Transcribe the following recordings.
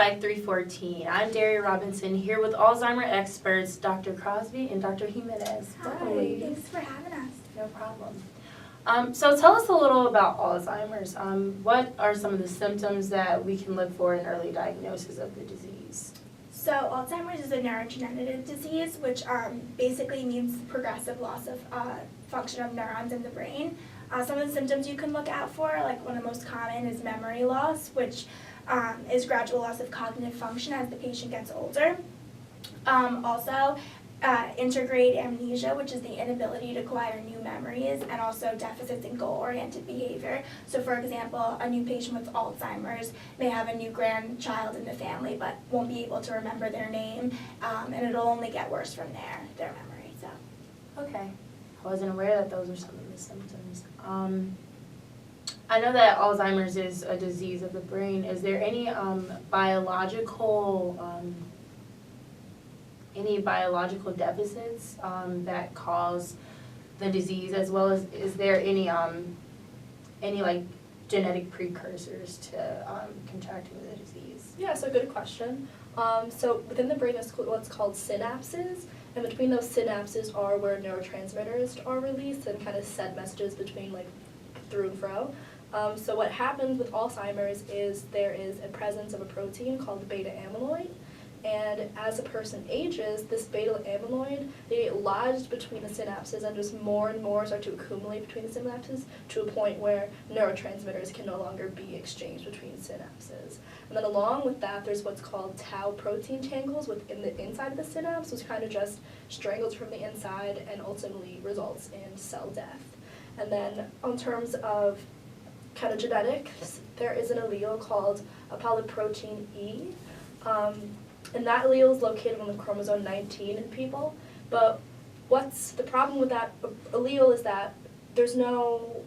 Psych 314. I'm Daria Robinson here with Alzheimer experts Dr. Crosby and Dr. Jimenez. Hi, thanks for having us. No problem. So tell us a little about Alzheimer's. What are some of the symptoms that we can look for in early diagnosis of the disease? So Alzheimer's is a neurodegenerative disease, which basically means progressive loss of function of neurons in the brain. Some of the symptoms you can look out for, like one of the most common is memory loss, which is gradual loss of cognitive function as the patient gets older. Also, intergrade amnesia, which is the inability to acquire new memories, and also deficits in goal-oriented behavior. So for example, a new patient with Alzheimer's may have a new grandchild in the family but won't be able to remember their name, and it'll only get worse from there, their memory. So. Okay. I wasn't aware that those were some of the symptoms. I know that Alzheimer's is a disease of the brain. Is there any biological deficits that cause the disease, as well as is there any like genetic precursors to contracting the disease? Yeah, so good question. So within the brain, there's what's called synapses, and between those synapses are where neurotransmitters are released and kind of send messages between like through and fro. So what happens with Alzheimer's is there is a presence of a protein called beta amyloid, and as a person ages, this beta amyloid, they get lodged between the synapses and just more and more start to accumulate between the synapses to a point where neurotransmitters can no longer be exchanged between synapses. And then along with that, there's what's called tau protein tangles within the inside of the synapse, which kind of just strangles from the inside and ultimately results in cell death. And then in terms of kind of genetics, there is an allele called apoprotein E. And that allele is located on the chromosome 19 in people. But what's the problem with that allele is that there's no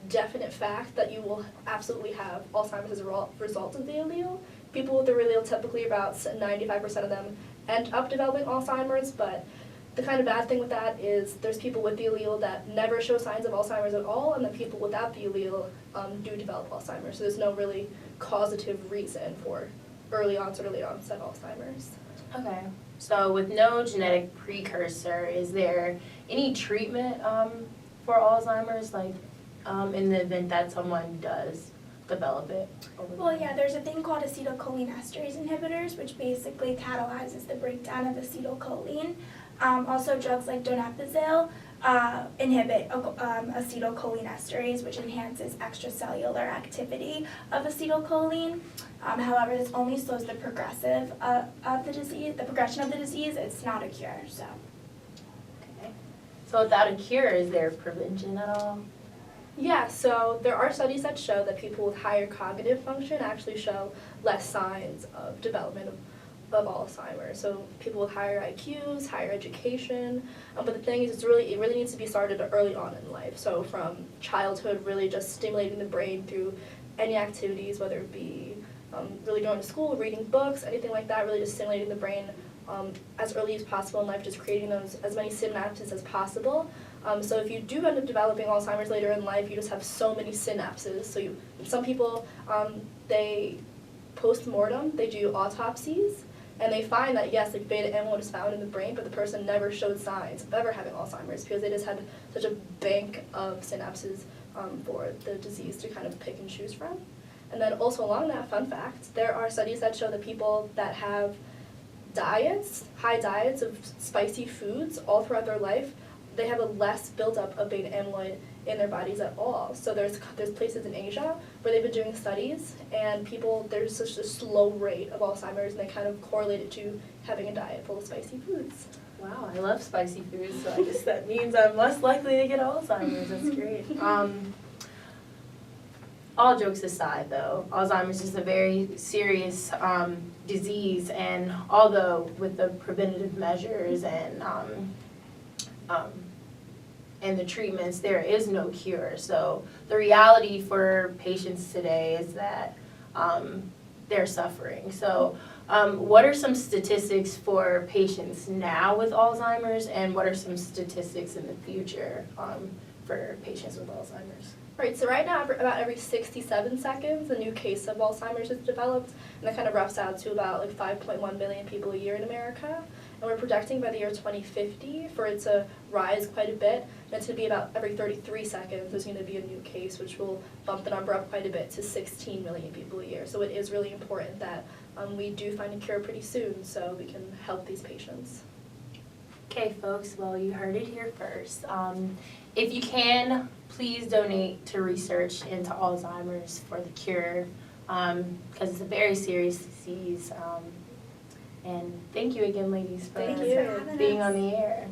definite fact that you will absolutely have Alzheimer's as a result of the allele. People with the allele, typically about 95% of them end up developing Alzheimer's, but the kind of bad thing with that is there's people with the allele that never show signs of Alzheimer's at all, and the people without the allele do develop Alzheimer's. So there's no really causative reason for early onset or late onset Alzheimer's. Okay. So with no genetic precursor, is there any treatment for Alzheimer's, like in the event that someone does develop it? Well, yeah, there's a thing called acetylcholinesterase inhibitors, which basically catalyzes the breakdown of acetylcholine. Also, drugs like donepezil inhibit acetylcholinesterase, which enhances extracellular activity of acetylcholine. However, this only slows the progression of the disease. It's not a cure. So. Okay. So without a cure, is there prevention at all? Yeah, so there are studies that show that people with higher cognitive function actually show less signs of development of Alzheimer's. So people with higher IQs, higher education, but the thing is it really needs to be started early on in life. So from childhood, really just stimulating the brain through any activities, whether it be really going to school, reading books, anything like that, really just stimulating the brain as early as possible in life, just creating those as many synapses as possible. So if you do end up developing Alzheimer's later in life, you just have so many synapses. So some people, they post-mortem, they do autopsies, and they find that, yes, like beta amyloid is found in the brain, but the person never showed signs of ever having Alzheimer's because they just had such a bank of synapses for the disease to kind of pick and choose from. And then also along that, fun fact, there are studies that show that people that have high diets of spicy foods all throughout their life, they have a less buildup of beta amyloid in their bodies at all. So there's places in Asia where they've been doing studies, and there's such a slow rate of Alzheimer's, and they kind of correlate it to having a diet full of spicy foods. Wow, I love spicy foods, so I guess that means I'm less likely to get Alzheimer's. That's great. All jokes aside, though, Alzheimer's is a very serious disease, and although with the preventative measures and the treatments, there is no cure. So the reality for patients today is that they're suffering. So what are some statistics for patients now with Alzheimer's, and what are some statistics in the future for patients with Alzheimer's? Right, so right now, about every 67 seconds, a new case of Alzheimer's is developed, and that kind of roughs out to about like 5.1 million people a year in America. And we're projecting by the year 2050 for it to rise quite a bit, and it's going to be about every 33 seconds there's going to be a new case, which will bump the number up quite a bit to 16 million people a year. So it is really important that we do find a cure pretty soon so we can help these patients. Okay, folks, well, you heard it here first. If you can, please donate to research into Alzheimer's for the cure, because it's a very serious disease. And thank you again, ladies, for Thank you. being on the air.